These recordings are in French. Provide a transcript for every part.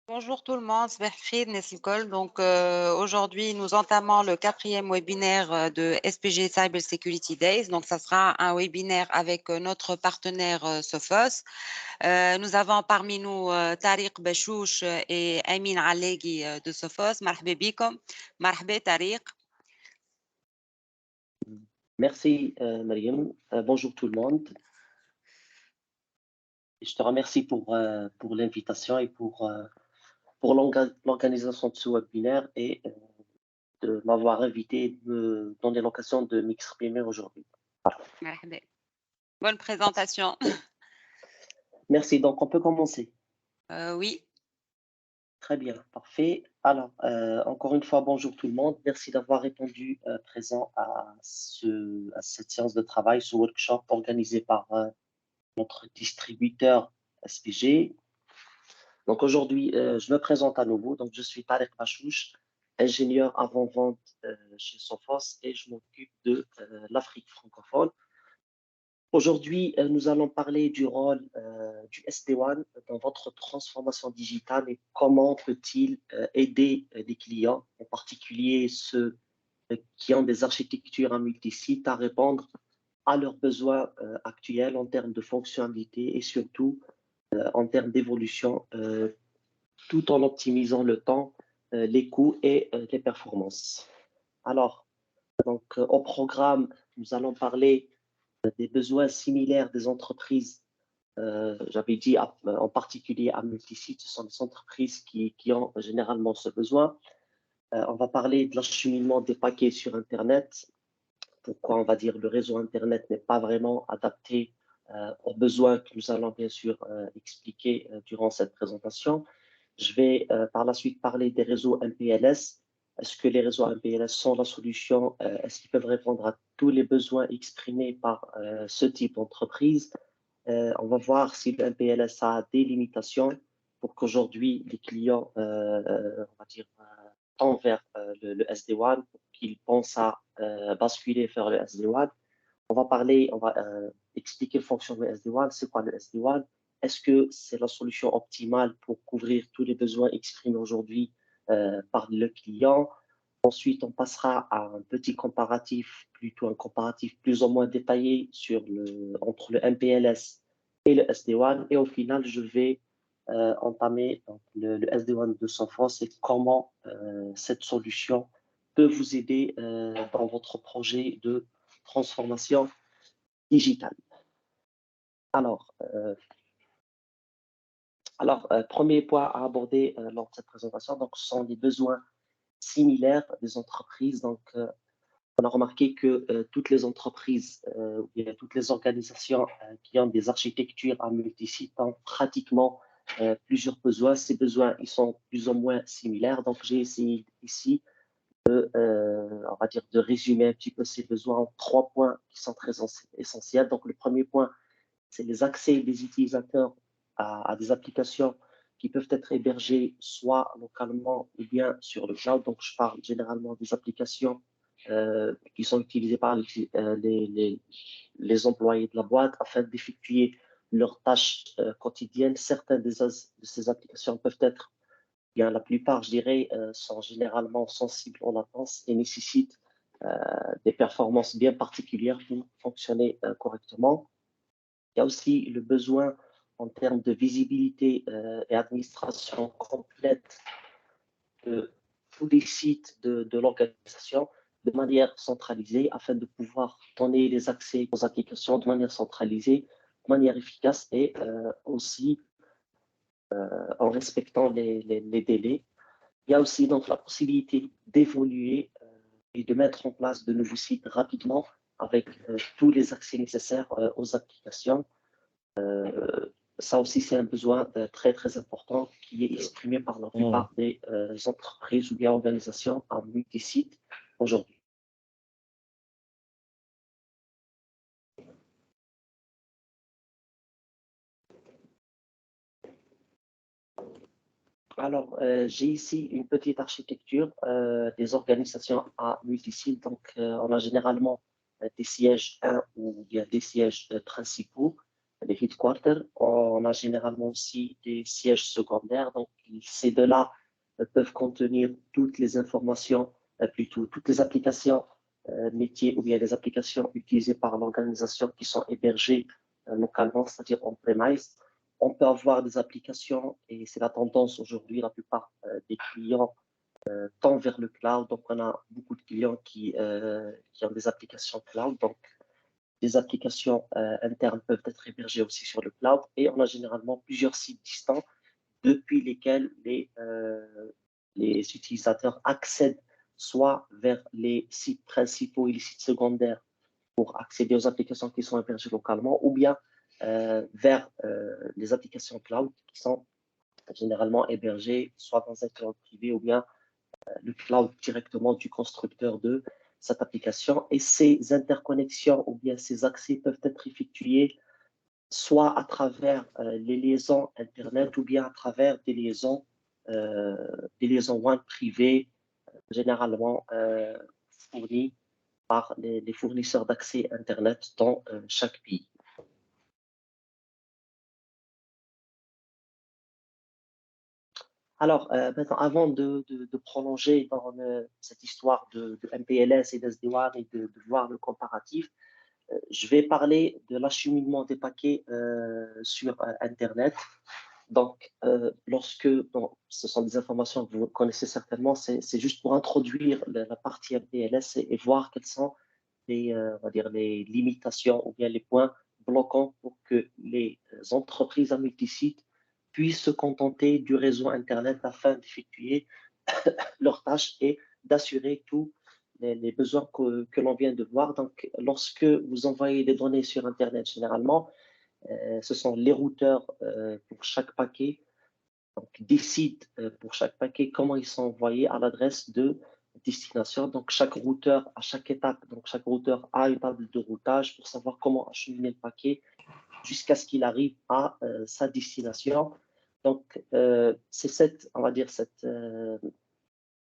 Bonjour tout le monde, c'est Khir Neslicol. Aujourd'hui, nous entamons le quatrième webinaire de SPG Cyber Security Days. Donc, ça sera un webinaire avec notre partenaire Sophos. Nous avons parmi nous Tariq Bachouch et Amin Alleghi de Sophos. Marhaba bikom. Marhaba Tariq. Merci, Mariam. Bonjour tout le monde. Je te remercie pour l'invitation et pour l'organisation de ce webinaire et de m'avoir invité et de me donner l'occasion de m'exprimer aujourd'hui. Marhaba. Bonne présentation. Merci. Donc, on peut commencer. Oui. Très bien, parfait. Alors, encore une fois, bonjour tout le monde. Merci d'avoir répondu présent à cette séance de travail, ce workshop organisé par notre distributeur SPG. Donc aujourd'hui, je me présente à nouveau. Donc je suis Tariq Bachouch, ingénieur avant-vente chez Sophos et je m'occupe de l'Afrique francophone. Aujourd'hui, nous allons parler du rôle du SD-WAN dans votre transformation digitale et comment peut-il aider les clients, en particulier ceux qui ont des architectures à multi-sites, à répondre à leurs besoins actuels en termes de fonctionnalité et surtout en termes d'évolution, tout en optimisant le temps, les coûts et les performances. Alors, au programme, nous allons parler des besoins similaires des entreprises. J'avais dit en particulier à multisite, ce sont des entreprises qui ont généralement ce besoin. On va parler de l'acheminement des paquets sur Internet. Pourquoi on va dire le réseau Internet n'est pas vraiment adapté aux besoins que nous allons bien sûr expliquer durant cette présentation. Je vais par la suite parler des réseaux MPLS. Est-ce que les réseaux MPLS sont la solution? Est-ce qu'ils peuvent répondre à tous les besoins exprimés par ce type d'entreprise? On va voir si le MPLS a des limitations pour qu'aujourd'hui les clients, on va dire, tendent vers le SD-WAN, pour qu'ils pensent à basculer vers le SD-WAN. On va expliquer le fonctionnement du SD-WAN. C'est quoi le SD-WAN? Est-ce que c'est la solution optimale pour couvrir tous les besoins exprimés aujourd'hui par le client? Ensuite, on passera à un petit comparatif, plutôt un comparatif plus ou moins détaillé entre le MPLS et le SD-WAN. Et au final, je vais entamer donc, le SD-WAN de Sophos et comment cette solution peut vous aider dans votre projet de transformation digitale. Alors, premier point à aborder lors de cette présentation, donc, ce sont les besoins similaires des entreprises. Donc, on a remarqué que toutes les entreprises, toutes les organisations qui ont des architectures à multi-sites ont pratiquement plusieurs besoins. Ces besoins, ils sont plus ou moins similaires. Donc, j'ai essayé ici on va dire, de résumer un petit peu ces besoins en 3 points qui sont très essentiels. Donc, le premier point, c'est les accès des utilisateurs à des applications qui peuvent être hébergées soit localement ou bien sur le cloud. Donc, je parle généralement des applications qui sont utilisées par les employés de la boîte afin d'effectuer leurs tâches quotidiennes. Certaines de ces applications peuvent être, bien la plupart, je dirais, sont généralement sensibles aux latences et nécessitent des performances bien particulières pour fonctionner correctement. Il y a aussi le besoin en termes de visibilité et administration complète de tous les sites de l'organisation de manière centralisée afin de pouvoir donner les accès aux applications de manière centralisée, de manière efficace et aussi en respectant les délais. Il y a aussi donc la possibilité d'évoluer et de mettre en place de nouveaux sites rapidement avec tous les accès nécessaires aux applications. Ça aussi, c'est un besoin très, très important qui est exprimé par la plupart des entreprises ou bien organisations en multi-sites aujourd'hui. Alors, j'ai ici une petite architecture des organisations à multi-sites. Donc, on a généralement des sièges 1 ou bien des sièges principaux. les headquarters. On a généralement aussi des sièges secondaires. Donc, ces deux-là peuvent contenir toutes les informations, plutôt toutes les applications métiers ou bien les applications utilisées par l'organisation qui sont hébergées localement, c'est-à-dire on-premise. On peut avoir des applications, et c'est la tendance aujourd'hui, la plupart des clients tendent vers le cloud. Donc, on a beaucoup de clients qui ont des applications cloud. Donc, les applications internes peuvent être hébergées aussi sur le cloud et on a généralement plusieurs sites distants depuis lesquels les utilisateurs accèdent soit vers les sites principaux et les sites secondaires pour accéder aux applications qui sont hébergées localement ou bien vers les applications cloud qui sont généralement hébergées soit dans un cloud privé ou bien le cloud directement du constructeur de cette application. Et ces interconnexions ou bien ces accès peuvent être effectués soit à travers les liaisons Internet ou bien à travers des liaisons WAN privées, généralement fournies par les fournisseurs d'accès Internet dans chaque pays. Alors, maintenant, avant de prolonger dans cette histoire de MPLS et d'SD-WAN et de voir le comparatif, je vais parler de l'acheminement des paquets sur Internet. Donc, bon, ce sont des informations que vous connaissez certainement, c'est juste pour introduire la partie MPLS et voir quelles sont on va dire les limitations ou bien les points bloquants pour que les entreprises à multisites puissent se contenter du réseau Internet afin d'effectuer leurs tâches et d'assurer tous les besoins que l'on vient de voir. Donc, lorsque vous envoyez des données sur Internet, généralement, ce sont les routeurs pour chaque paquet, donc décident pour chaque paquet comment ils sont envoyés à l'adresse de destination. Donc, chaque routeur, à chaque étape, donc chaque routeur a une table de routage pour savoir comment acheminer le paquet jusqu'à ce qu'il arrive à sa destination. Donc, c'est on va dire, c'est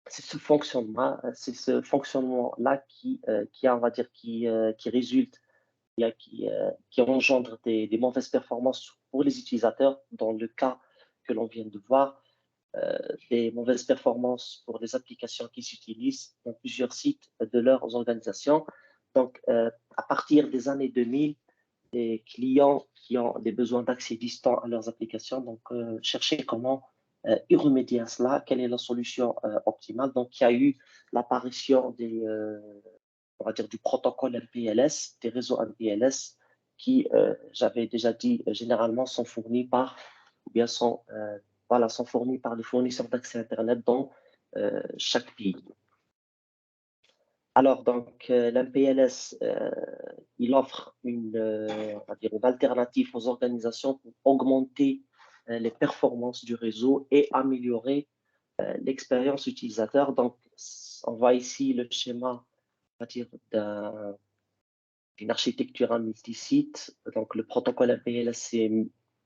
ce fonctionnement-là on va dire, qui résulte, qui engendre des mauvaises performances pour les utilisateurs dans le cas que l'on vient de voir, des mauvaises performances pour les applications qui s'utilisent dans plusieurs sites de leurs organisations. Donc, à partir des années 2000, les clients qui ont des besoins d'accès distant à leurs applications, donc chercher comment y remédier à cela, quelle est la solution optimale. Donc, il y a eu l'apparition on va dire, du protocole MPLS, des réseaux MPLS qui, j'avais déjà dit, généralement sont fournis par, ou bien sont fournis par les fournisseurs d'accès Internet dans chaque pays. Alors, donc, l'MPLS, il offre on va dire une alternative aux organisations pour augmenter les performances du réseau et améliorer l'expérience utilisateur. Donc, on voit ici le schéma, on va dire, d'une architecture en multisite. Donc, le protocole MPLS,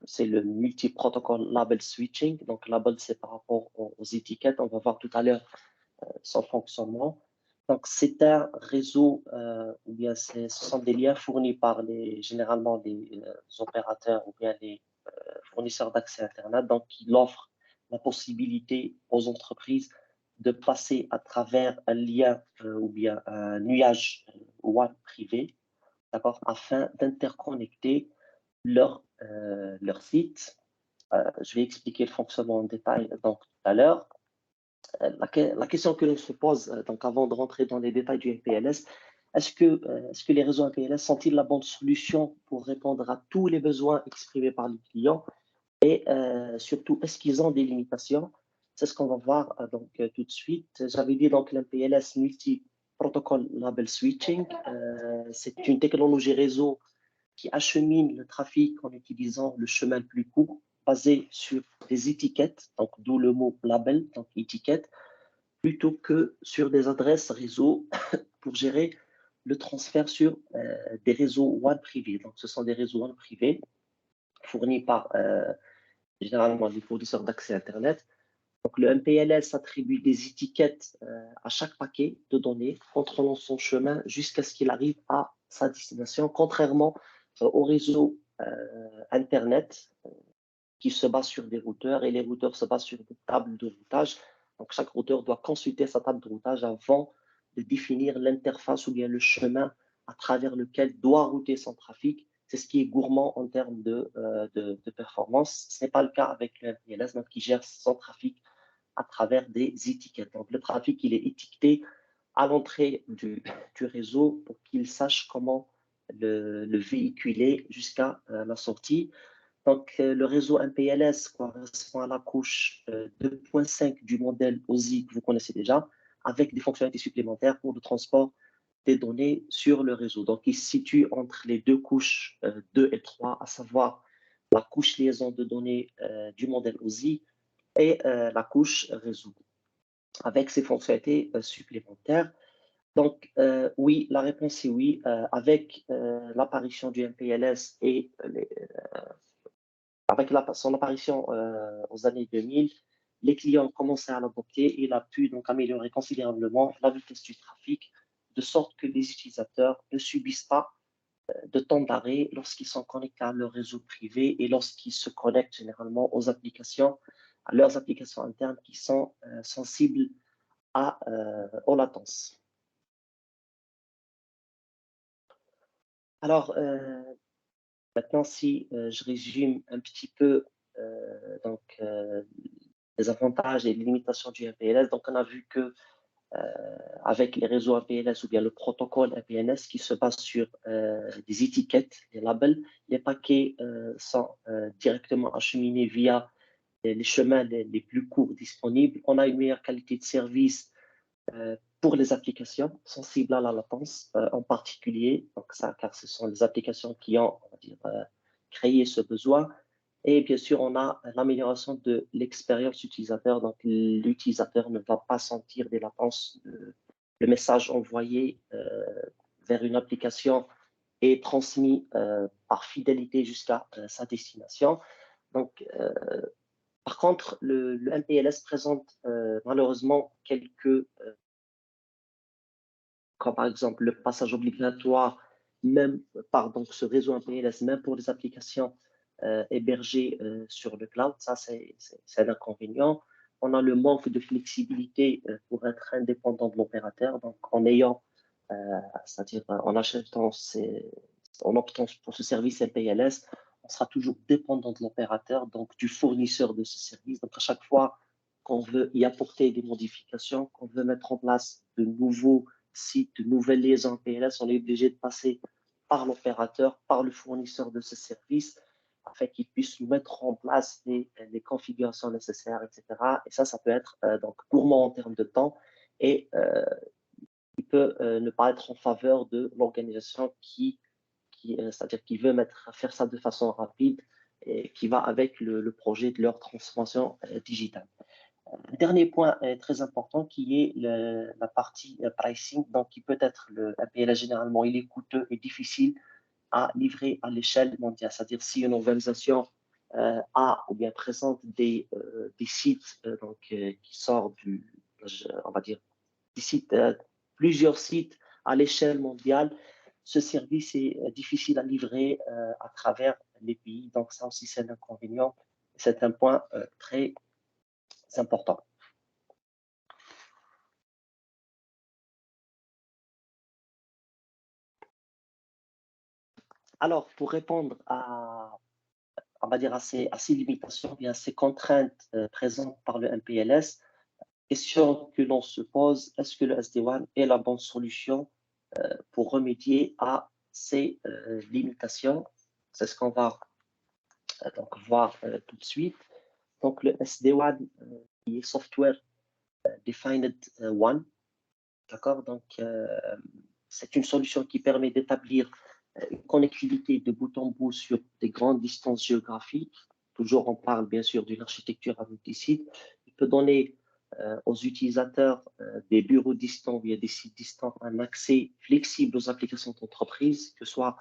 c'est le multi-protocole label switching. Donc, label, c'est par rapport aux étiquettes. On va voir tout à l'heure son fonctionnement. Donc, c'est un réseau, ou bien ce sont des liens fournis par généralement les opérateurs ou bien les fournisseurs d'accès Internet. Donc, il offre la possibilité aux entreprises de passer à travers un lien ou bien un nuage WAN privé, d'accord, afin d'interconnecter leur site. Je vais expliquer le fonctionnement en détail donc tout à l'heure. La question que l'on se pose, donc avant de rentrer dans les détails du MPLS, est-ce que les réseaux MPLS sont-ils la bonne solution pour répondre à tous les besoins exprimés par les clients et surtout, est-ce qu'ils ont des limitations? C'est ce qu'on va voir tout de suite. J'avais dit donc l'MPLS Multi-Protocol Label Switching. C'est une technologie réseau qui achemine le trafic en utilisant le chemin le plus court basé sur des étiquettes, donc d'où le mot label, donc étiquette, plutôt que sur des adresses réseau pour gérer le transfert sur des réseaux WAN privés. Donc, ce sont des réseaux WAN privés fournis par généralement les fournisseurs d'accès Internet. Donc, le MPLS attribue des étiquettes à chaque paquet de données, contrôlant son chemin jusqu'à ce qu'il arrive à sa destination, contrairement au réseau Internet qui se base sur des routeurs et les routeurs se basent sur des tables de routage. Donc, chaque routeur doit consulter sa table de routage avant de définir l'interface ou bien le chemin à travers lequel doit router son trafic. C'est ce qui est gourmand en termes de performance. Ce n'est pas le cas avec le MPLS, donc qui gère son trafic à travers des étiquettes. Donc, le trafic, il est étiqueté à l'entrée du réseau pour qu'il sache comment le véhiculer jusqu'à la sortie. Donc, le réseau MPLS correspond à la couche 2.5 du modèle OSI que vous connaissez déjà, avec des fonctionnalités supplémentaires pour le transport des données sur le réseau. Donc, il se situe entre les deux couches 2 et 3, à savoir la couche liaison de données du modèle OSI et la couche réseau, avec ces fonctionnalités supplémentaires. Donc, oui, la réponse est oui. Avec l'apparition du MPLS et avec son apparition aux années 2000, les clients ont commencé à l'adopter et il a pu donc améliorer considérablement la vitesse du trafic, de sorte que les utilisateurs ne subissent pas de temps d'arrêt lorsqu'ils sont connectés à leur réseau privé et lorsqu'ils se connectent généralement à leurs applications internes qui sont sensibles aux latences. Alors, maintenant, si je résume un petit peu les avantages et les limitations du MPLS, donc on a vu que avec les réseaux APLS ou bien le protocole APNS qui se base sur des étiquettes, des labels, les paquets sont directement acheminés via les chemins les plus courts disponibles. On a une meilleure qualité de service pour les applications sensibles à la latence en particulier, donc ça, car ce sont les applications qui ont, on va dire, créé ce besoin. Et bien sûr, on a l'amélioration de l'expérience utilisateur. Donc, l'utilisateur ne va pas sentir des latences. Le message envoyé vers une application est transmis par fidélité jusqu'à sa destination. Donc, par contre, le MPLS présente malheureusement quelques, comme par exemple le passage obligatoire, même par donc, ce réseau MPLS, même pour les applications hébergées sur le cloud. Ça, c'est un inconvénient. On a le manque de flexibilité pour être indépendant de l'opérateur. Donc, c'est-à-dire en achetant, en optant pour ce service MPLS, on sera toujours dépendant de l'opérateur, donc du fournisseur de ce service. Donc, à chaque fois qu'on veut y apporter des modifications, qu'on veut mettre en place de nouveaux sites, de nouvelles liaisons MPLS, on est obligé de passer par l'opérateur, par le fournisseur de ce service, afin qu'il puisse mettre en place les configurations nécessaires, etc. Et ça peut être donc gourmand en termes de temps et il peut ne pas être en faveur de l'organisation c'est-à-dire qui veut faire ça de façon rapide et qui va avec le projet de leur transformation digitale. Dernier point très important qui est la partie pricing, donc qui peut être le APLS généralement il est coûteux et difficile à livrer à l'échelle mondiale. C'est-à-dire si une organisation a ou bien présente des sites qui sortent on va dire, des sites, plusieurs sites à l'échelle mondiale, ce service est difficile à livrer à travers les pays. Donc ça aussi c'est un inconvénient. C'est un point très important. Alors, pour répondre on va dire à ces limitations, bien, ces contraintes présentes par le MPLS, question que l'on se pose, est-ce que le SD-WAN est la bonne solution pour remédier à ces limitations? C'est ce qu'on va donc voir tout de suite. Donc, le SD-WAN qui est Software Defined WAN, d'accord? Donc, c'est une solution qui permet d'établir une connectivité de bout en bout sur des grandes distances géographiques. Toujours, on parle bien sûr d'une architecture à multi-sites. Il peut donner aux utilisateurs des bureaux distants via des sites distants un accès flexible aux applications d'entreprise, que ce soit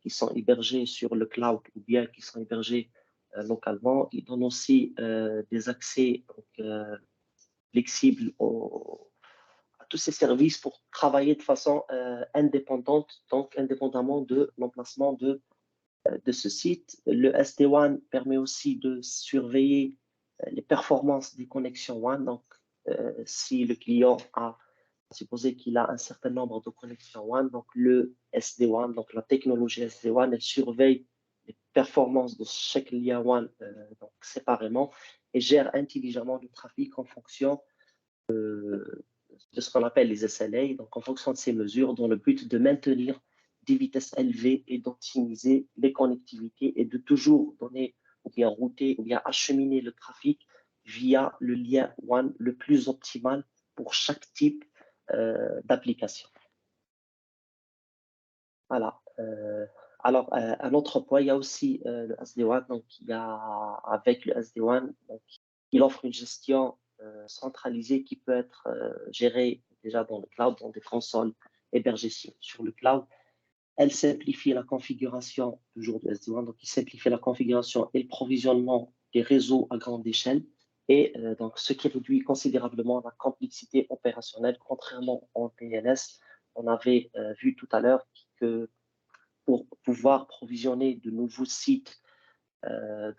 qui sont hébergés sur le cloud ou bien qui sont hébergés localement. Il donne aussi des accès flexibles à tous ces services pour travailler de façon indépendante, donc indépendamment de l'emplacement de de ce site. Le SD-WAN permet aussi de surveiller les performances des connexions WAN. Donc, si le client a supposé qu'il a un certain nombre de connexions WAN, donc le SD-WAN, donc la technologie SD-WAN, elle surveille les performances de chaque lien WAN donc séparément et gère intelligemment le trafic en fonction de ce qu'on appelle les SLA, donc en fonction de ces mesures, dans le but de maintenir des vitesses élevées et d'optimiser les connectivités et de toujours donner ou bien router ou bien acheminer le trafic via le lien WAN le plus optimal pour chaque type d'application. Voilà. Alors, un autre point, il y a aussi le SD-WAN. Donc, il y a, avec le SD-WAN, donc, il offre une gestion centralisée qui peut être gérée déjà dans le cloud, dans des consoles hébergées sur le cloud. Elle simplifie la configuration toujours du SD-WAN. Donc, il simplifie la configuration et le provisionnement des réseaux à grande échelle. Et donc, ce qui réduit considérablement la complexité opérationnelle, contrairement au PLS. On avait vu tout à l'heure que pour pouvoir provisionner de nouveaux sites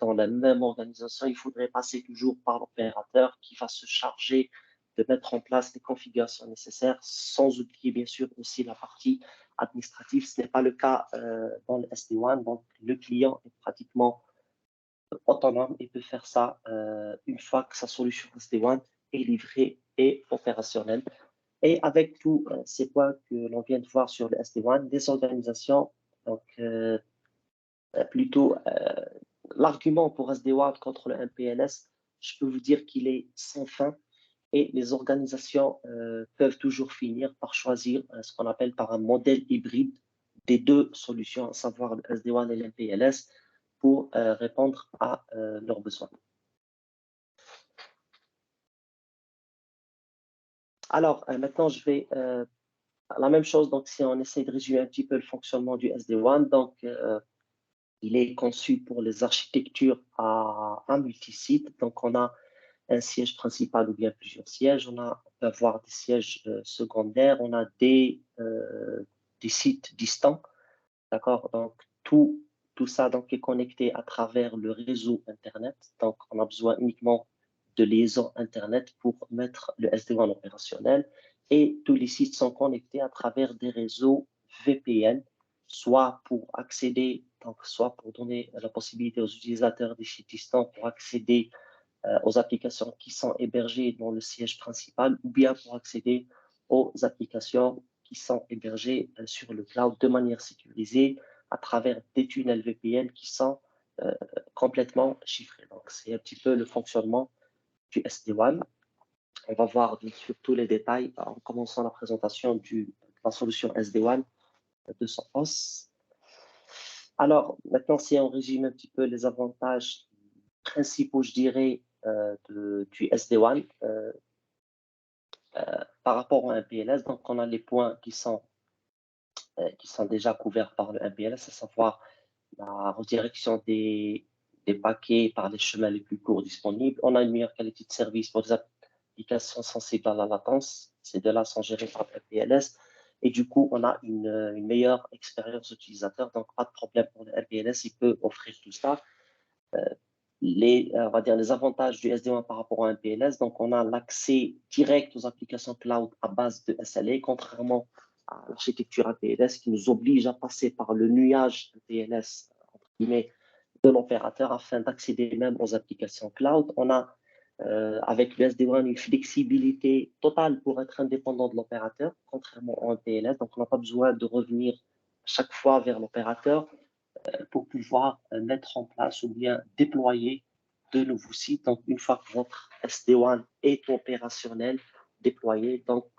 dans la même organisation, il faudrait passer toujours par l'opérateur qui va se charger de mettre en place les configurations nécessaires, sans oublier bien sûr aussi la partie administrative. Ce n'est pas le cas dans le SD-WAN, donc le client est pratiquement autonome et peut faire ça une fois que sa solution SD-WAN est livrée et opérationnelle. Et avec tous ces points que l'on vient de voir sur le SD-WAN, des organisations, donc plutôt l'argument pour SD-WAN contre le MPLS, je peux vous dire qu'il est sans fin et les organisations peuvent toujours finir par choisir ce qu'on appelle par un modèle hybride des deux solutions, à savoir le SD-WAN et le MPLS, pour répondre à leurs besoins. Alors, maintenant, je vais la même chose. Donc, si on essaie de résumer un petit peu le fonctionnement du SD-WAN, donc il est conçu pour les architectures à un multisite. Donc, on a un siège principal ou bien plusieurs sièges. On peut avoir des sièges secondaires. On a des sites distants. D'accord? Donc, tout ça donc, est connecté à travers le réseau Internet. Donc, on a besoin uniquement de liaison Internet pour mettre le SD-WAN opérationnel. Et tous les sites sont connectés à travers des réseaux VPN, soit pour accéder, donc soit pour donner la possibilité aux utilisateurs des sites distants pour accéder aux applications qui sont hébergées dans le siège principal ou bien pour accéder aux applications qui sont hébergées sur le cloud de manière sécurisée à travers des tunnels VPN qui sont complètement chiffrés. Donc, c'est un petit peu le fonctionnement du SD-WAN. On va voir bien sûr tous les détails en commençant la présentation de la solution SD-WAN de Sophos. Alors, maintenant, si on résume un petit peu les avantages principaux, je dirais, du SD-WAN par rapport au MPLS. Donc, on a les points qui sont déjà couverts par le MPLS, à savoir la redirection des paquets par les chemins les plus courts disponibles. On a une meilleure qualité de service pour des applications sensibles à la latence. Ces deux-là sont gérés par le MPLS. Et du coup, on a une meilleure expérience utilisateur. Donc, pas de problème pour le MPLS. Il peut offrir tout ça. On va dire les avantages du SD-WAN par rapport à un PLS. Donc, on a l'accès direct aux applications cloud à base de SLA, contrairement à l'architecture APLS qui nous oblige à passer par le nuage APLS entre guillemets, de l'opérateur afin d'accéder même aux applications cloud. On a avec le SD-WAN une flexibilité totale pour être indépendant de l'opérateur, contrairement à un PLS. Donc, on n'a pas besoin de revenir chaque fois vers l'opérateur pour pouvoir mettre en place ou bien déployer de nouveaux sites. Donc, une fois que votre SD-WAN est opérationnel, déployé, donc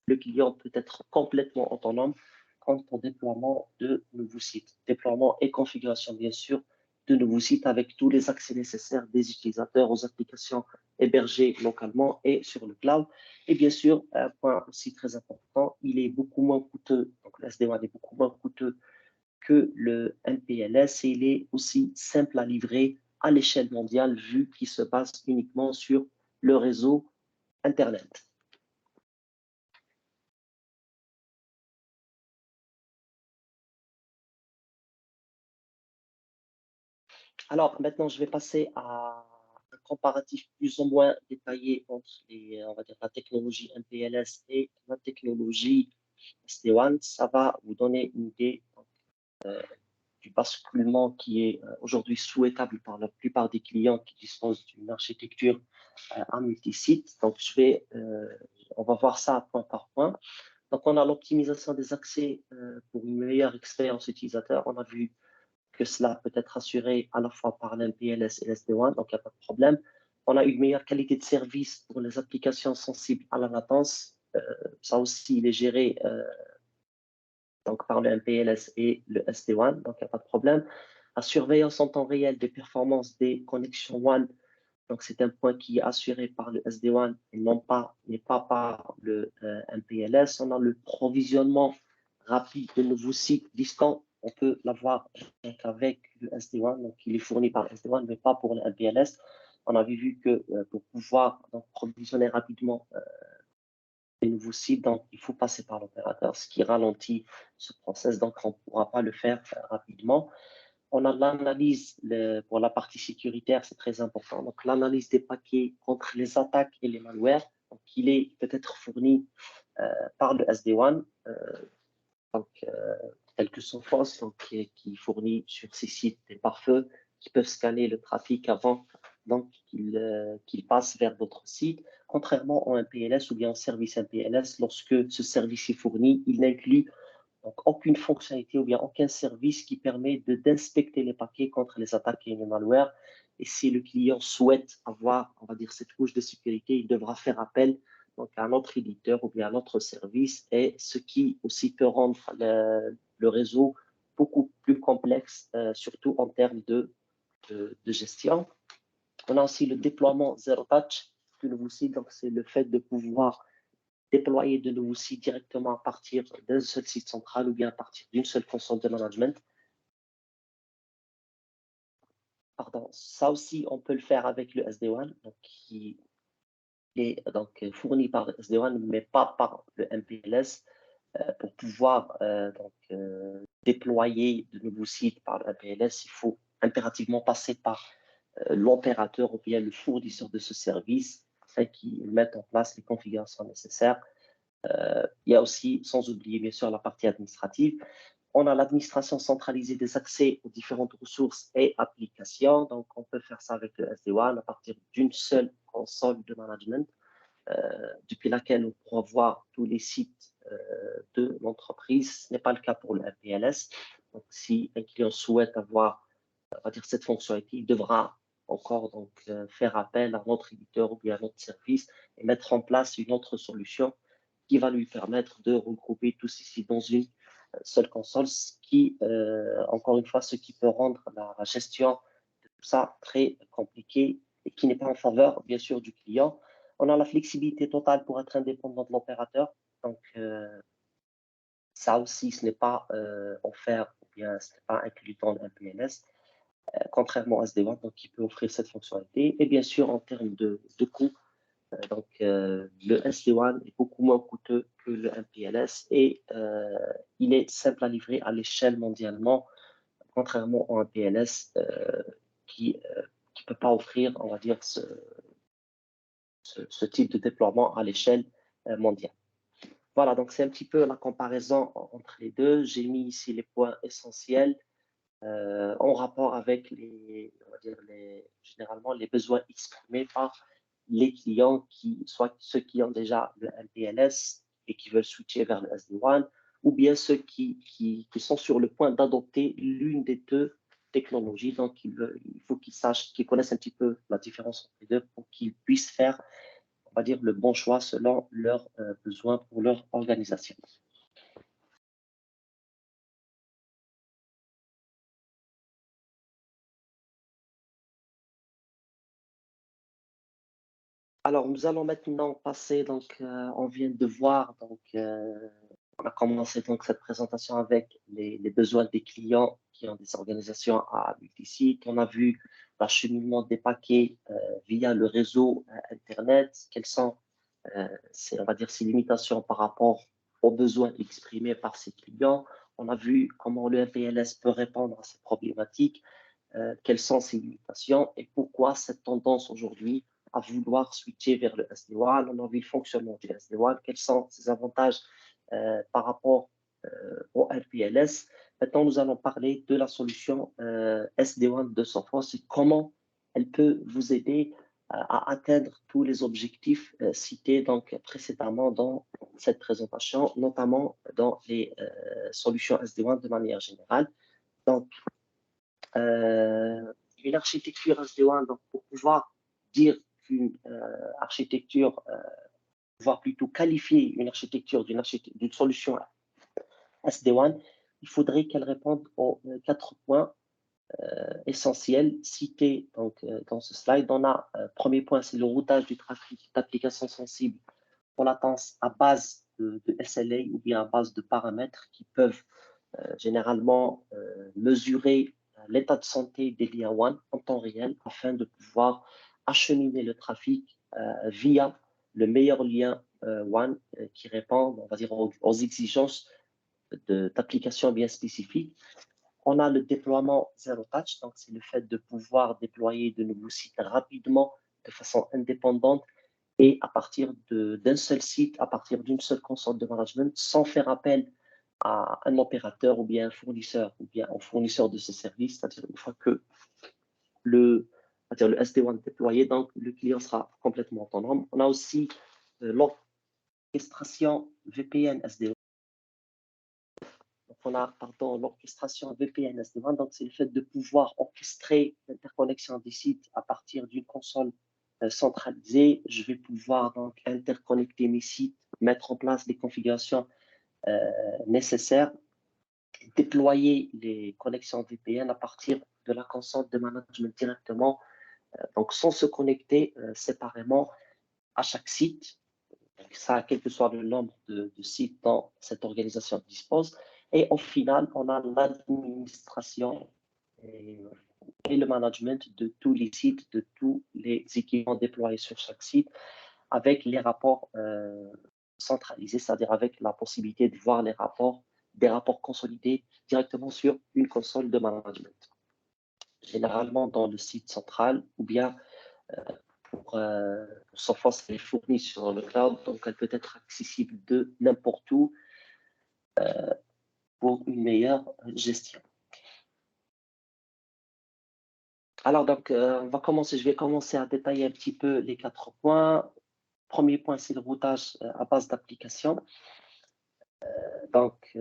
le client peut être complètement autonome quant au déploiement de nouveaux sites. Déploiement et configuration, bien sûr, de nouveaux sites avec tous les accès nécessaires des utilisateurs aux applications hébergées localement et sur le cloud. Et bien sûr, un point aussi très important, il est beaucoup moins coûteux, donc le SD-WAN est beaucoup moins coûteux que le MPLS et il est aussi simple à livrer à l'échelle mondiale vu qu'il se base uniquement sur le réseau Internet. Alors maintenant, je vais passer à un comparatif plus ou moins détaillé entre on va dire, la technologie MPLS et la technologie SD-WAN. Ça va vous donner une idée du basculement qui est aujourd'hui souhaitable par la plupart des clients qui disposent d'une architecture en multisite. Donc, on va voir ça point par point. Donc, on a l'optimisation des accès pour une meilleure expérience utilisateur. On a vu que cela peut être assuré à la fois par l'MPLS et l'SD-WAN, donc il n'y a pas de problème. On a une meilleure qualité de service pour les applications sensibles à la latence. Ça aussi, il est géré donc par le MPLS et le SD-WAN, donc il n'y a pas de problème. La surveillance en temps réel des performances des connexions WAN, donc c'est un point qui est assuré par le SD-WAN et n'est pas par le MPLS. On a le provisionnement rapide de nouveaux sites distants. On peut l'avoir avec le SD-WAN, donc il est fourni par le SD-WAN, mais pas pour le MPLS. On avait vu que pour pouvoir donc, provisionner rapidement des nouveaux sites, donc il faut passer par l'opérateur, ce qui ralentit ce process, donc on ne pourra pas le faire rapidement. On a l'analyse pour la partie sécuritaire, c'est très important. Donc l'analyse des paquets contre les attaques et les malwares, donc il est peut-être fourni par le SD-WAN, donc tel que Sophos, donc qui fournit sur ces sites des pare-feux qui peuvent scanner le trafic avant donc qu'il passe vers d'autres sites. Contrairement au MPLS ou bien au service MPLS, lorsque ce service est fourni, il n'inclut donc aucune fonctionnalité ou bien aucun service qui permet d'inspecter les paquets contre les attaques et les malwares. Et si le client souhaite avoir, on va dire, cette couche de sécurité, il devra faire appel donc, à un autre éditeur ou bien à un autre service, et ce qui aussi peut rendre le réseau beaucoup plus complexe, surtout en termes de gestion. On a aussi le déploiement Zero Touch de nouveaux sites, donc c'est le fait de pouvoir déployer de nouveaux sites directement à partir d'un seul site central ou bien à partir d'une seule console de management. Pardon, ça aussi, on peut le faire avec le SD-WAN, donc, qui est donc fourni par le SD-WAN, mais pas par le MPLS, pour pouvoir déployer de nouveaux sites par le MPLS. Il faut impérativement passer par l'opérateur ou bien le fournisseur de ce service afin qu'il mette en place les configurations nécessaires. Il y a aussi, sans oublier bien sûr, la partie administrative. On a l'administration centralisée des accès aux différentes ressources et applications. Donc, on peut faire ça avec le SD-WAN à partir d'une seule console de management, depuis laquelle on pourra voir tous les sites de l'entreprise. Ce n'est pas le cas pour le MPLS. Donc, si un client souhaite avoir, on va dire, cette fonctionnalité, il devra encore donc, faire appel à notre éditeur ou bien à notre service et mettre en place une autre solution qui va lui permettre de regrouper tous ces sites dans une seule console, ce qui, encore une fois, ce qui peut rendre la gestion de tout ça très compliqué et qui n'est pas en faveur, bien sûr, du client. On a la flexibilité totale pour être indépendant de l'opérateur. Donc, ça aussi, ce n'est pas offert ou bien ce n'est pas inclus dans le MPLS, contrairement à SD-WAN, donc qui peut offrir cette fonctionnalité. Et bien sûr, en termes de coût, donc, le SD-WAN est beaucoup moins coûteux que le MPLS et il est simple à livrer à l'échelle mondialement, contrairement au MPLS qui ne peut pas offrir, on va dire, ce type de déploiement à l'échelle mondiale. Voilà, donc c'est un petit peu la comparaison entre les deux. J'ai mis ici les points essentiels en rapport avec on va dire généralement les besoins exprimés par les clients, soit ceux qui ont déjà le MPLS et qui veulent switcher vers le SD-WAN, ou bien ceux qui sont sur le point d'adopter l'une des deux technologies. Donc, il faut qu'ils sachent, qu'ils connaissent un petit peu la différence entre les deux pour qu'ils puissent faire, on va dire, le bon choix selon leurs besoins pour leur organisation. Alors, nous allons maintenant passer, donc, on vient de voir, donc, on a commencé donc cette présentation avec les besoins des clients qui ont des organisations à multi-sites. On a vu l'acheminement des paquets via le réseau Internet. Quelles sont, on va dire, ces limitations par rapport aux besoins exprimés par ces clients. On a vu comment le MPLS peut répondre à ces problématiques. quelles sont ses limitations et pourquoi cette tendance aujourd'hui à vouloir switcher vers le SD-WAN, on a vu le fonctionnement du SD-WAN, quels sont ses avantages par rapport au MPLS. Maintenant, nous allons parler de la solution SD-WAN de Sophos et comment elle peut vous aider à atteindre tous les objectifs cités donc, précédemment dans cette présentation, notamment dans les solutions SD-WAN de manière générale. Donc, une architecture SD-WAN, donc pour pouvoir dire qu'une architecture, voire plutôt qualifier une architecture d'une solution SD-WAN, il faudrait qu'elle réponde aux 4 points essentiels cités donc, dans ce slide. On a, premier point, c'est le routage du trafic d'applications sensibles pour latence à base de SLA ou bien à base de paramètres qui peuvent généralement mesurer l'état de santé des liens WAN en temps réel afin de pouvoir acheminer le trafic via le meilleur lien WAN qui répond, on va dire, aux exigences d'applications bien spécifiques. On a le déploiement Zero Touch, donc c'est le fait de pouvoir déployer de nouveaux sites rapidement, de façon indépendante et à partir d'un seul site, à partir d'une seule console de management, sans faire appel à un opérateur ou bien un fournisseur de ce service, c'est-à-dire une fois que le SD-WAN est déployé, donc le client sera complètement autonome. On a aussi l'orchestration VPN SD-WAN. Donc, on a l'orchestration VPN SD-WAN, donc c'est le fait de pouvoir orchestrer l'interconnexion des sites à partir d'une console centralisée. Je vais pouvoir donc interconnecter mes sites, mettre en place les configurations nécessaires, déployer les connexions VPN à partir de la console de management directement, donc sans se connecter séparément à chaque site. Donc ça, quel que soit le nombre de sites dont cette organisation dispose. Et au final, on a l'administration et le management de tous les sites, de tous les équipements déployés sur chaque site, avec les rapports centralisés, c'est-à-dire avec la possibilité de voir des rapports consolidés directement sur une console de management. Généralement dans le site central ou bien pour Sophos, elle est fournie sur le cloud, donc elle peut être accessible de n'importe où pour une meilleure gestion. Alors, donc, je vais commencer à détailler un petit peu les 4 points. Premier point, c'est le routage à base d'application. Donc,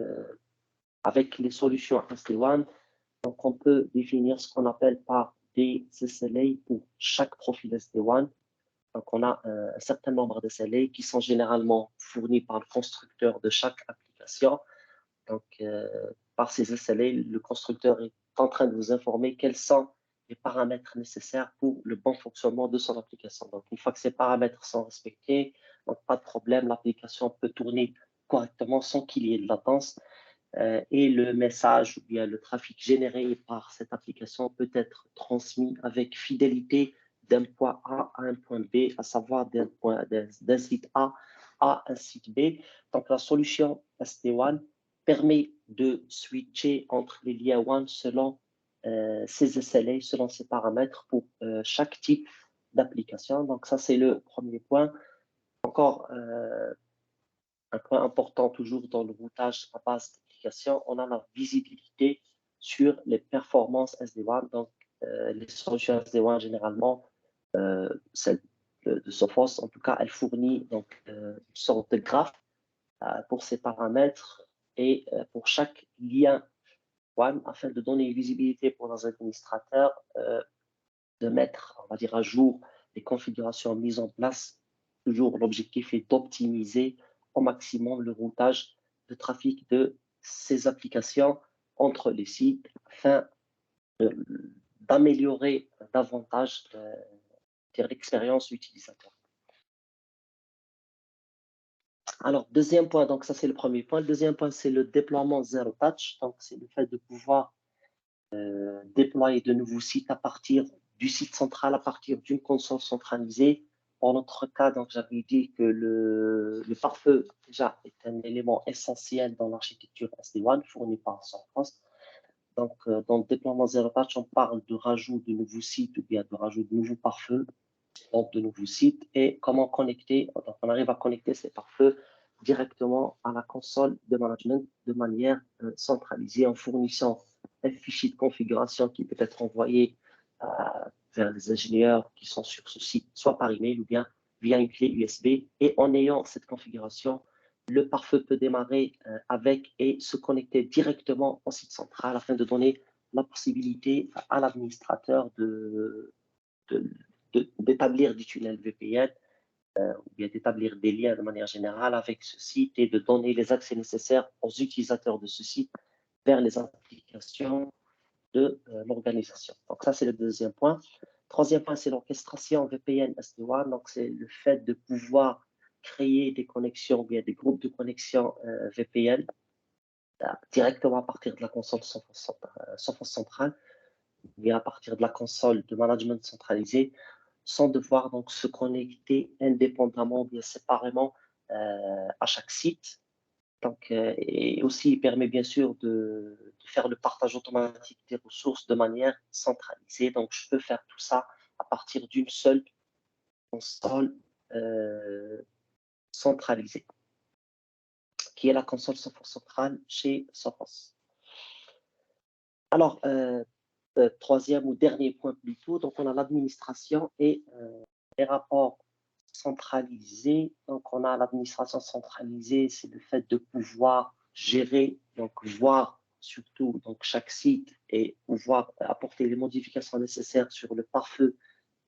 avec les solutions SD-WAN, donc on peut définir ce qu'on appelle par des SLA pour chaque profil SD-WAN. Donc, on a un certain nombre de SLA qui sont généralement fournis par le constructeur de chaque application. Donc, par ces SLA, le constructeur est en train de vous informer quels sont les paramètres nécessaires pour le bon fonctionnement de son application. Donc, une fois que ces paramètres sont respectés, donc pas de problème, l'application peut tourner correctement sans qu'il y ait de latence. Et le message ou bien le trafic généré par cette application peut être transmis avec fidélité d'un point A à un point B, à savoir d'un site A à un site B. Donc, la solution SD-WAN permet de switcher entre les liens WAN selon ces SLA, selon ces paramètres pour chaque type d'application. Donc, ça, c'est le premier point. Encore un point important toujours dans le routage à base d'application, on a la visibilité sur les performances SD-WAN. Donc, les solutions SD-WAN, généralement, celle de Sophos, en tout cas, elle fournit donc, une sorte de graphe pour ces paramètres et pour chaque lien WAN afin de donner une visibilité pour nos administrateurs, de mettre, on va dire, à jour les configurations mises en place. Toujours, l'objectif est d'optimiser au maximum le routage de trafic de ces applications entre les sites afin d'améliorer davantage l'expérience utilisateur. Alors, deuxième point, donc ça c'est le premier point. Le deuxième point, c'est le déploiement Zero Touch. Donc, c'est le fait de pouvoir déployer de nouveaux sites à partir du site central, à partir d'une console centralisée. En notre cas, donc j'avais dit que le pare-feu déjà est un élément essentiel dans l'architecture SD-WAN fournie par Sophos. Donc, dans le déploiement Zero Touch, on parle de rajout de nouveaux sites ou bien de rajout de nouveaux pare-feux, donc de nouveaux sites, et comment connecter. Donc, on arrive à connecter ces pare-feux directement à la console de management de manière centralisée en fournissant un fichier de configuration qui peut être envoyé vers les ingénieurs qui sont sur ce site, soit par email ou bien via une clé USB. Et en ayant cette configuration, le pare-feu peut démarrer avec et se connecter directement au site central afin de donner la possibilité à l'administrateur d'établir des tunnels VPN ou bien d'établir des liens de manière générale avec ce site et de donner les accès nécessaires aux utilisateurs de ce site vers les applications de l'organisation. Donc ça, c'est le deuxième point. Troisième point, c'est l'orchestration VPN SD-WAN. Donc c'est le fait de pouvoir créer des connexions, ou bien des groupes de connexions VPN directement à partir de la console Sophos centrale, ou bien à partir de la console de management centralisé, sans devoir donc se connecter indépendamment ou bien séparément à chaque site. Donc, et aussi, il permet bien sûr de faire le partage automatique des ressources de manière centralisée. Donc, je peux faire tout ça à partir d'une seule console centralisée, qui est la console Sophos centrale chez Sophos. Alors, troisième ou dernier point plutôt, donc on a l'administration et les rapports centralisés. Donc, on a l'administration centralisée, c'est le fait de pouvoir gérer, donc voir surtout donc, chaque site et pouvoir apporter les modifications nécessaires sur le pare-feu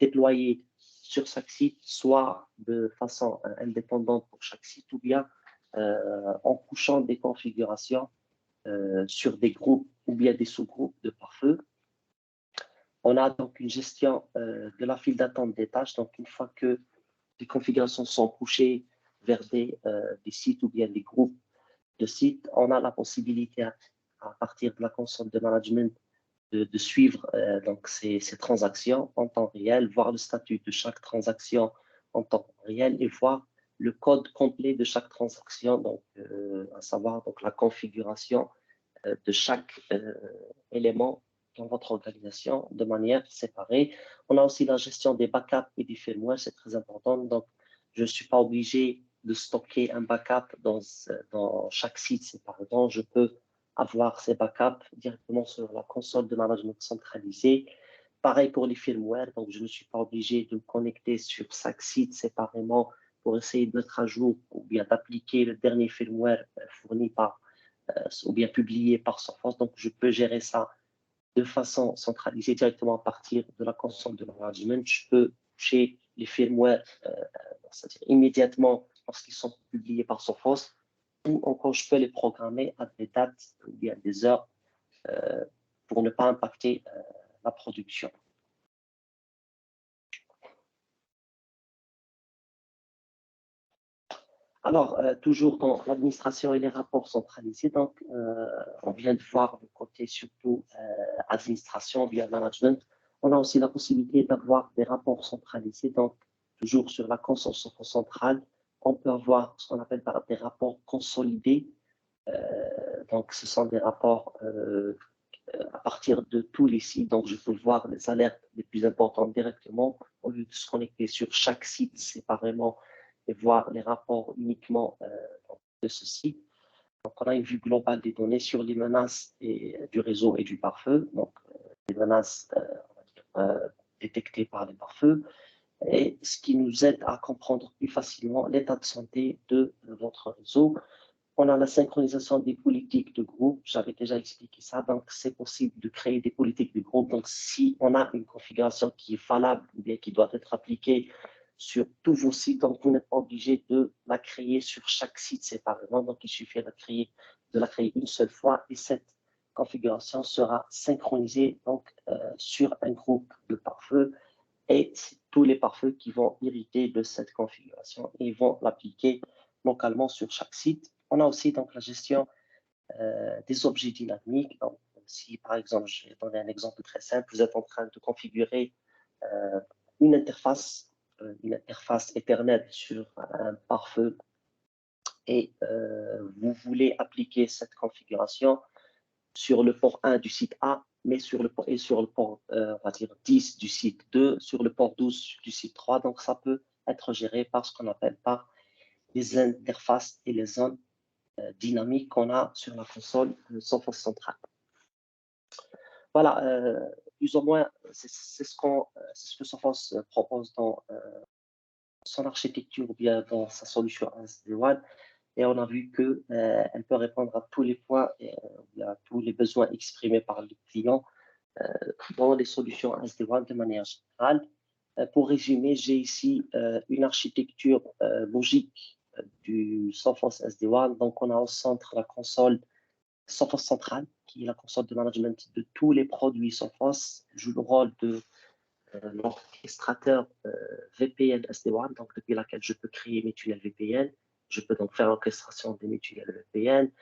déployé sur chaque site, soit de façon indépendante pour chaque site ou bien en couchant des configurations sur des groupes ou bien des sous-groupes de pare-feu. On a donc une gestion de la file d'attente des tâches. Donc, une fois que les configurations sont poussées vers des sites ou bien des groupes de sites, on a la possibilité à partir de la console de management de suivre donc ces transactions en temps réel, voir le statut de chaque transaction en temps réel et voir le code complet de chaque transaction, donc à savoir donc la configuration de chaque élément dans votre organisation de manière séparée. On a aussi la gestion des backups et des firmware, c'est très important. Donc, je ne suis pas obligé de stocker un backup dans chaque site séparément. Je peux avoir ces backups directement sur la console de management centralisée. Pareil pour les firmware, donc je ne suis pas obligé de me connecter sur chaque site séparément pour essayer de mettre à jour ou bien d'appliquer le dernier firmware fourni par ou bien publié par Sophos. Donc, je peux gérer ça de façon centralisée directement à partir de la console de management. Je peux toucher les firmware c'est-à-dire immédiatement lorsqu'ils sont publiés par Sophos ou encore je peux les programmer à des dates ou bien des heures pour ne pas impacter la production. Alors, toujours dans l'administration et les rapports centralisés, donc on vient de voir le côté surtout administration via management. On a aussi la possibilité d'avoir des rapports centralisés, donc toujours sur la console centrale, on peut avoir ce qu'on appelle des rapports consolidés. Donc, ce sont des rapports à partir de tous les sites, donc je peux voir les alertes les plus importantes directement au lieu de se connecter sur chaque site séparément et voir les rapports uniquement de ce site. Donc, on a une vue globale des données sur les menaces du réseau et du pare-feu, donc les menaces détectées par les pare-feux, et ce qui nous aide à comprendre plus facilement l'état de santé de votre réseau. On a la synchronisation des politiques de groupe. J'avais déjà expliqué ça. Donc, c'est possible de créer des politiques de groupe. Donc, si on a une configuration qui est valable ou bien qui doit être appliquée sur tous vos sites, donc vous n'êtes pas obligé de la créer sur chaque site séparément. Donc, il suffit de la créer une seule fois et cette configuration sera synchronisée donc, sur un groupe de pare-feu et c'est tous les pare-feux qui vont hériter de cette configuration et vont l'appliquer localement sur chaque site. On a aussi donc la gestion des objets dynamiques. Donc, si par exemple, je vais donner un exemple très simple, vous êtes en train de configurer une interface Ethernet sur un pare-feu et vous voulez appliquer cette configuration sur le port 1 du site A, mais sur le port, on va dire 10 du site 2, sur le port 12 du site 3. Donc, ça peut être géré par ce qu'on appelle par les interfaces et les zones dynamiques qu'on a sur la console Sophos centrale. Voilà, plus ou moins, c'est ce que Sophos propose dans son architecture ou bien dans sa solution SD-WAN. Et on a vu qu'elle peut répondre à tous les points et à tous les besoins exprimés par les clients dans les solutions SD-WAN de manière générale. Pour résumer, j'ai ici une architecture logique du Sophos SD-WAN. Donc, on a au centre la console Sophos centrale, qui est la console de management de tous les produits Sophos, joue le rôle de l'orchestrateur VPN SD-WAN, donc depuis laquelle je peux créer mes tunnels VPN. Je peux donc faire l'orchestration de mes tunnels VPN.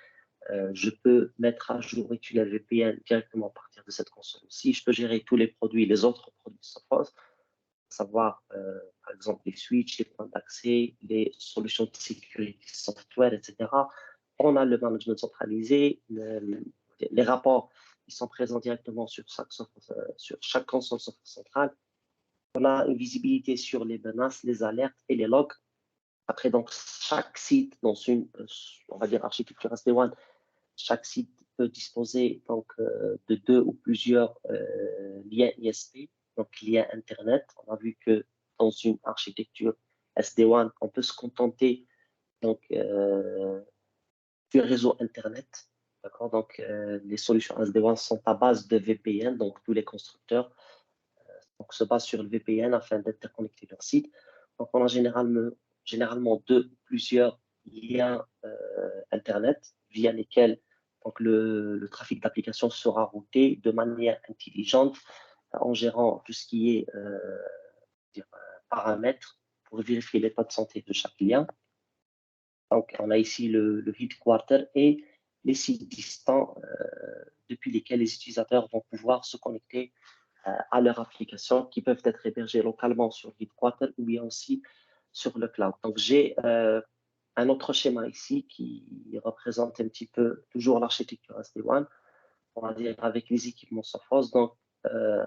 Je peux mettre à jour mes tunnels VPN directement à partir de cette console aussi. Je peux gérer tous les produits, les autres produits Sophos, savoir par exemple les switches, les points d'accès, les solutions de sécurité software, etc. On a le management centralisé, les rapports qui sont présents directement sur chaque console centrale. On a une visibilité sur les menaces, les alertes et les logs. Après, donc, chaque site dans une, on va dire, architecture SD-WAN, chaque site peut disposer donc, de 2 ou plusieurs liens ISP, donc liens Internet. On a vu que dans une architecture SD-WAN, on peut se contenter donc, du réseau Internet. Donc, les solutions SD-WAN sont à base de VPN, donc tous les constructeurs donc, se basent sur le VPN afin d'interconnecter leur site. Donc, on a généralement 2 ou plusieurs liens Internet via lesquels donc, le trafic d'application sera routé de manière intelligente en gérant tout ce qui est paramètres pour vérifier l'état de santé de chaque lien. Donc, on a ici le headquarter et les sites distants depuis lesquels les utilisateurs vont pouvoir se connecter à leurs applications qui peuvent être hébergées localement sur le headquarter ou bien aussi sur le cloud. Donc, j'ai un autre schéma ici qui représente un petit peu toujours l'architecture SD-WAN, on va dire avec les équipements Sophos. Donc,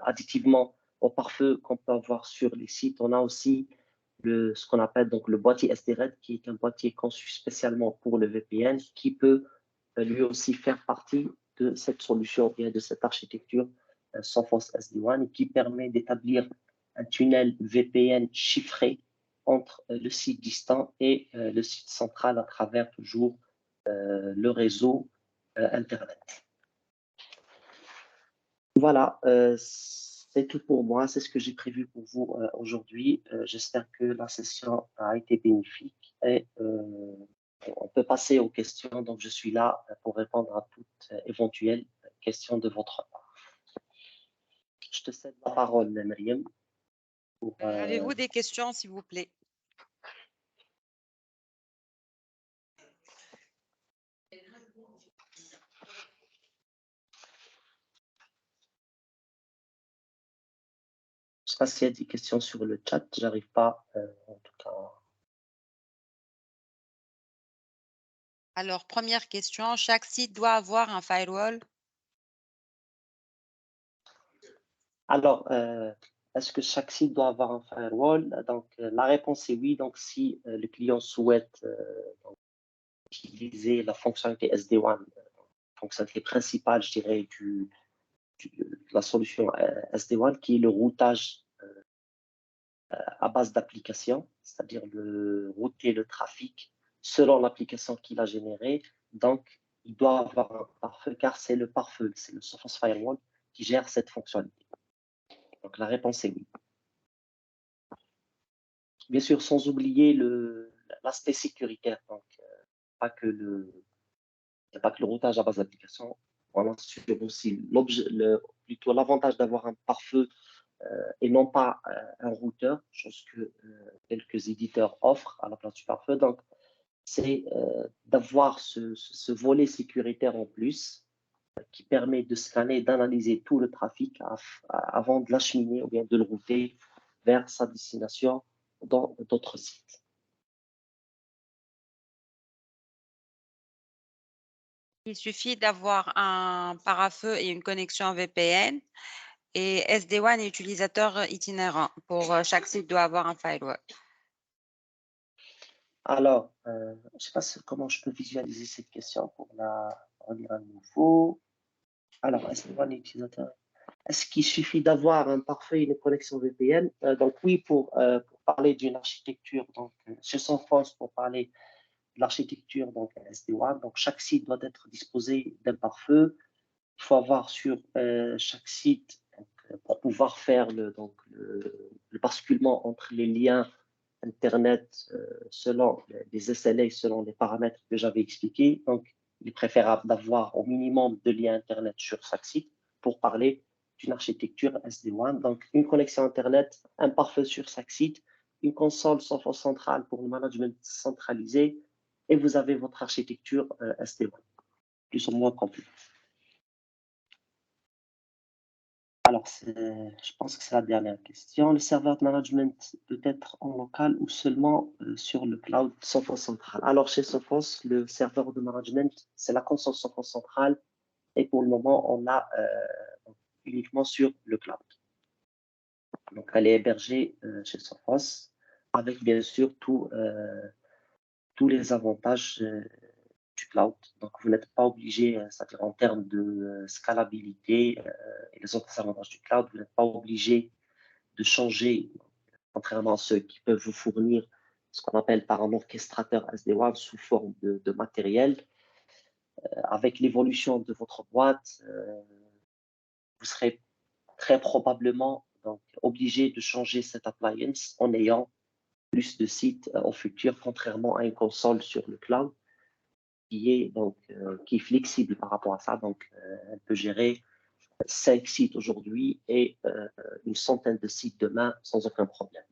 additivement au pare-feu qu'on peut avoir sur les sites, on a aussi ce qu'on appelle donc le boîtier SD-RED, qui est un boîtier conçu spécialement pour le VPN, qui peut lui aussi faire partie de cette solution et de cette architecture Sophos SD-WAN et qui permet d'établir un tunnel VPN chiffré entre le site distant et le site central à travers toujours le réseau Internet. Voilà, c'est tout pour moi. C'est ce que j'ai prévu pour vous aujourd'hui. J'espère que la session a été bénéfique et on peut passer aux questions. Donc, je suis là pour répondre à toutes éventuelles questions de votre part. Je te cède la parole, Myriam. Avez-vous des questions, s'il vous plaît? Je ne sais pas s'il y a des questions sur le chat. J'arrive pas, en tout cas. Alors, première question, chaque site doit avoir un firewall? Alors, est-ce que chaque site doit avoir un firewall? Donc, la réponse est oui. Donc, si le client souhaite utiliser la fonctionnalité SD-WAN, fonctionnalité principale, je dirais, de la solution SD-WAN, qui est le routage à base d'application, c'est-à-dire de router le trafic selon l'application qu'il a générée. Donc, il doit avoir un pare-feu car c'est le pare-feu, c'est le Sophos Firewall qui gère cette fonctionnalité. Donc, la réponse est oui. Bien sûr, sans oublier l'aspect sécuritaire. Donc, pas que le routage à base d'application. On assure aussi plutôt l'avantage d'avoir un pare-feu et non pas un routeur, chose que quelques éditeurs offrent à la place du pare-feu. Donc, c'est d'avoir ce volet sécuritaire en plus qui permet de scanner, d'analyser tout le trafic avant de l'acheminer ou bien de le router vers sa destination dans d'autres sites. Il suffit d'avoir un pare-feu et une connexion VPN et SD-WAN est utilisateur itinérant. Pour chaque site doit avoir un firewall. Alors, je ne sais pas comment je peux visualiser cette question pour la relire à nouveau. Alors, est-ce qu'on utilisateur? Est-ce qu'il suffit d'avoir un pare-feu et une connexion VPN? Donc oui, pour parler d'une architecture, donc chez Sophos, pour parler de l'architecture donc SD-WAN, donc chaque site doit être disposé d'un pare-feu. Il faut avoir sur chaque site, donc, pour pouvoir faire le basculement entre les liens Internet selon les SLA, selon les paramètres que j'avais expliqués. Donc, il est préférable d'avoir au minimum de liens Internet sur chaque site pour parler d'une architecture SD-WAN. Donc, une connexion Internet, un pare-feu sur chaque site, une console software centrale pour le management centralisé, et vous avez votre architecture SD-WAN, plus ou moins complète. Alors, je pense que c'est la dernière question. Le serveur de management peut être en local ou seulement sur le cloud Sophos central. Alors, chez Sophos, le serveur de management, c'est la console Sophos centrale et pour le moment, on l'a uniquement sur le cloud. Donc, elle est hébergée chez Sophos avec bien sûr tous les avantages du cloud. Donc, vous n'êtes pas obligé, c'est-à-dire en termes de scalabilité et les autres avantages du cloud, vous n'êtes pas obligé de changer, contrairement à ceux qui peuvent vous fournir ce qu'on appelle par un orchestrateur SD-WAN sous forme de matériel. Avec l'évolution de votre boîte, vous serez très probablement donc, obligé de changer cette appliance en ayant plus de sites au futur, contrairement à une console sur le cloud qui est flexible par rapport à ça. Donc, elle peut gérer 5 sites aujourd'hui et une centaine de sites demain sans aucun problème.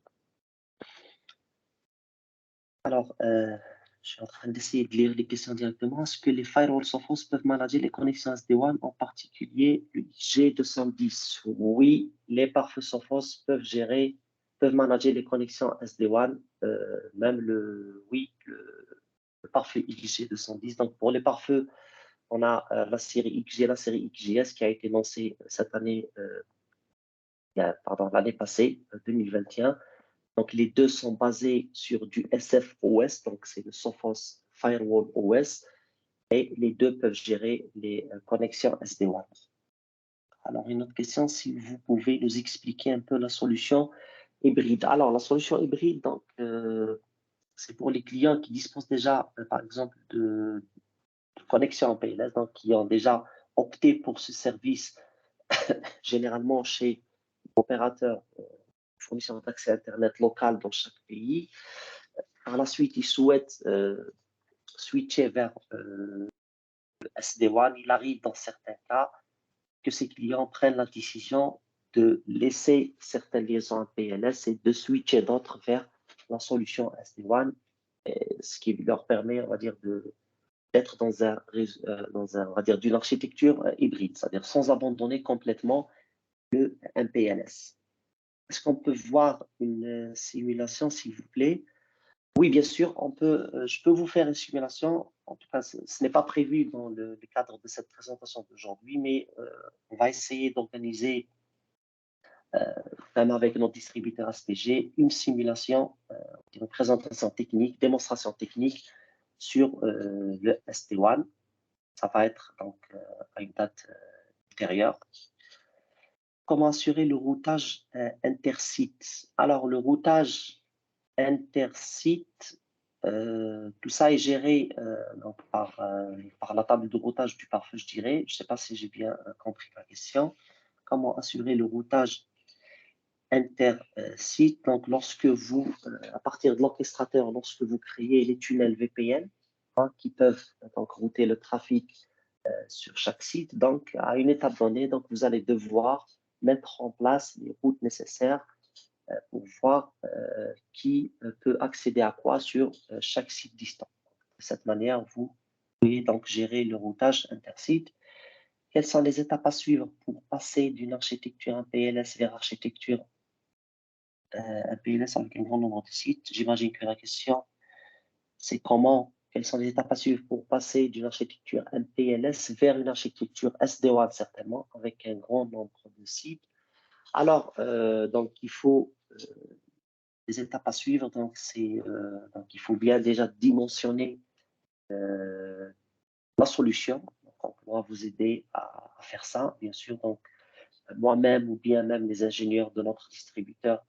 Alors, je suis en train d'essayer de lire les questions directement. Est-ce que les firewalls Sophos peuvent manager les connexions SD-WAN, en particulier le G210? Oui, les pare-feux Sophos peuvent manager les connexions SD-WAN, même le pare-feu XG210. Donc, pour les pare-feux, on a la série XG, la série XGS qui a été lancée cette année, l'année passée, 2021. Donc, les deux sont basés sur du SFOS, donc c'est le Sophos Firewall OS, et les deux peuvent gérer les connexions SD-WAN. Alors, une autre question, si vous pouvez nous expliquer un peu la solution hybride. Alors, la solution hybride, donc, c'est pour les clients qui disposent déjà, par exemple, de connexion en PLS, donc qui ont déjà opté pour ce service, généralement chez l'opérateur fournisseur d'accès Internet local dans chaque pays. Par la suite, ils souhaitent switcher vers le SD-WAN. Il arrive dans certains cas que ces clients prennent la décision de laisser certaines liaisons en PLS et de switcher d'autres vers la solution SD-WAN, ce qui leur permet, on va dire, d'être dans on va dire, d'une architecture hybride, c'est-à-dire sans abandonner complètement le MPLS. Est-ce qu'on peut voir une simulation, s'il vous plaît? Oui, bien sûr, je peux vous faire une simulation. En tout cas, ce n'est pas prévu dans le cadre de cette présentation d'aujourd'hui, mais on va essayer d'organiser, même avec notre distributeur SPG, une simulation, une présentation technique, démonstration technique sur le SD-WAN. Ça va être donc à une date ultérieure. Comment assurer le routage intersite? Alors, le routage intersite, tout ça est géré donc par la table de routage du pare-feu, je dirais. Je ne sais pas si j'ai bien compris la question. Comment assurer le routage intersite? Donc, à partir de l'orchestrateur, lorsque vous créez les tunnels VPN, qui peuvent donc router le trafic sur chaque site, donc à une étape donnée, donc vous allez devoir mettre en place les routes nécessaires pour voir qui peut accéder à quoi sur chaque site distant. De cette manière, vous pouvez donc gérer le routage intersite. Quelles sont les étapes à suivre pour passer d'une architecture en PLS vers architecture un PLS avec un grand nombre de sites? J'imagine que la question, c'est comment, quelles sont les étapes à suivre pour passer d'une architecture MPLS vers une architecture SD-WAN, certainement, avec un grand nombre de sites. Alors, donc, il faut des étapes à suivre. Donc, donc, il faut bien déjà dimensionner la solution. Donc, on pourra vous aider à faire ça, bien sûr. Donc, moi-même ou bien même les ingénieurs de notre distributeur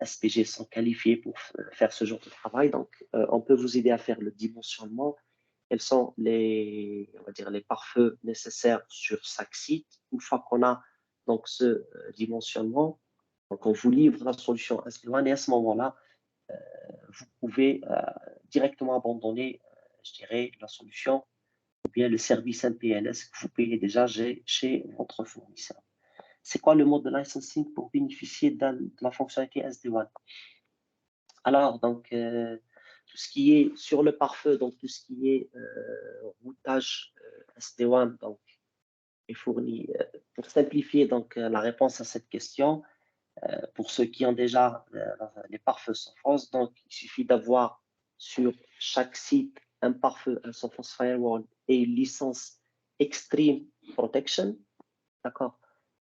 SPG sont qualifiés pour faire ce genre de travail. Donc, on peut vous aider à faire le dimensionnement. Quels sont on va dire, les pare-feux nécessaires sur chaque site. Une fois qu'on a donc ce dimensionnement, donc on vous livre la solution SD-WAN et à ce moment-là, vous pouvez directement abandonner, je dirais, la solution ou bien le service MPLS que vous payez déjà chez votre fournisseur. C'est quoi le mode de licensing pour bénéficier de la fonctionnalité SD-WAN? Alors, donc, tout ce qui est sur le pare-feu, donc tout ce qui est routage SD-WAN, donc, est fourni. Pour simplifier donc, la réponse à cette question, pour ceux qui ont déjà les pare-feux Sophos, donc il suffit d'avoir sur chaque site un pare-feu, un Sophos Firewall et une licence Extreme Protection. D'accord?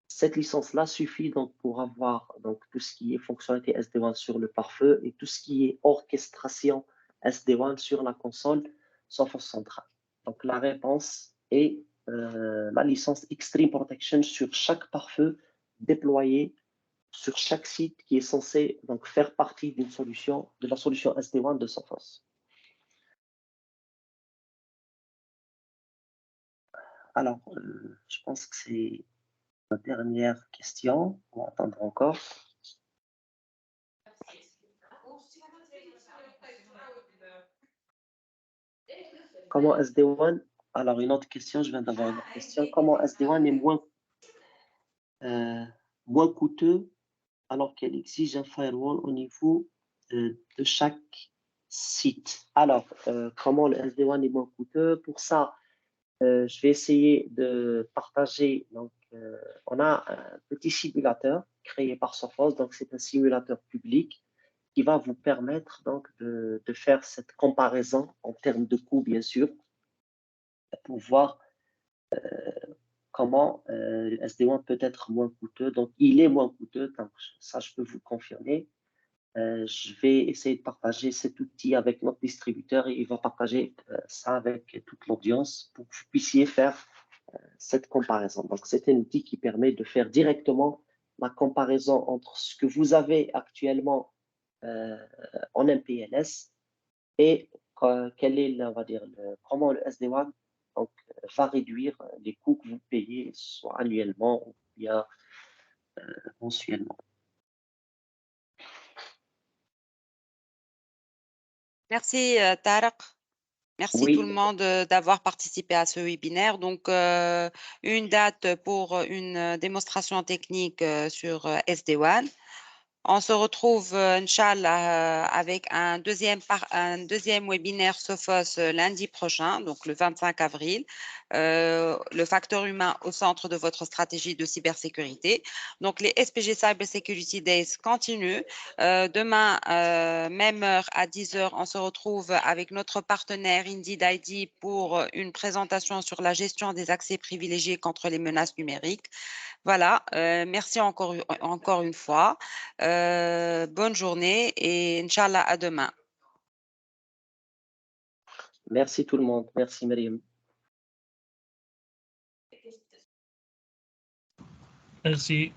Cette licence-là suffit donc pour avoir donc, tout ce qui est fonctionnalité SD-WAN sur le pare-feu et tout ce qui est orchestration SD-WAN sur la console Sophos centrale. Donc la réponse est la licence Extreme Protection sur chaque pare-feu déployé sur chaque site qui est censé donc, faire partie d'une solution, de la solution SD-WAN de Sophos. Alors, je pense que c'est la dernière question. On va attendre encore. Comment SD-WAN? Alors, une autre question, je viens d'avoir une autre question. Comment SD-WAN est moins coûteux alors qu'elle exige un firewall au niveau de chaque site? Alors, comment le SD-WAN est moins coûteux? Pour ça, je vais essayer de partager. Donc, on a un petit simulateur créé par Sophos. Donc, c'est un simulateur public qui va vous permettre donc de faire cette comparaison en termes de coût, bien sûr, pour voir comment le SD-WAN peut être moins coûteux. Donc, il est moins coûteux, donc ça, je peux vous confirmer. Je vais essayer de partager cet outil avec notre distributeur et il va partager ça avec toute l'audience pour que vous puissiez faire cette comparaison. Donc, c'est un outil qui permet de faire directement la comparaison entre ce que vous avez actuellement en MPLS et quel est, on va dire, comment le SD-WAN donc, va réduire les coûts que vous payez, soit annuellement ou bien mensuellement. Merci, Tarek. Merci tout le Oui, monde d'avoir participé à ce webinaire. Donc, une date pour une démonstration technique sur SD-WAN. On se retrouve, Inch'Allah, avec un deuxième webinaire Sophos lundi prochain, donc le 25 avril. Le facteur humain au centre de votre stratégie de cybersécurité. Donc, les SPG Cyber Security Days continuent. Demain, même heure à 10 heures, on se retrouve avec notre partenaire Indeed ID pour une présentation sur la gestion des accès privilégiés contre les menaces numériques. Voilà, merci encore une fois. Bonne journée et Inch'Allah à demain. merci tout le monde. Merci, Myriam. Merci.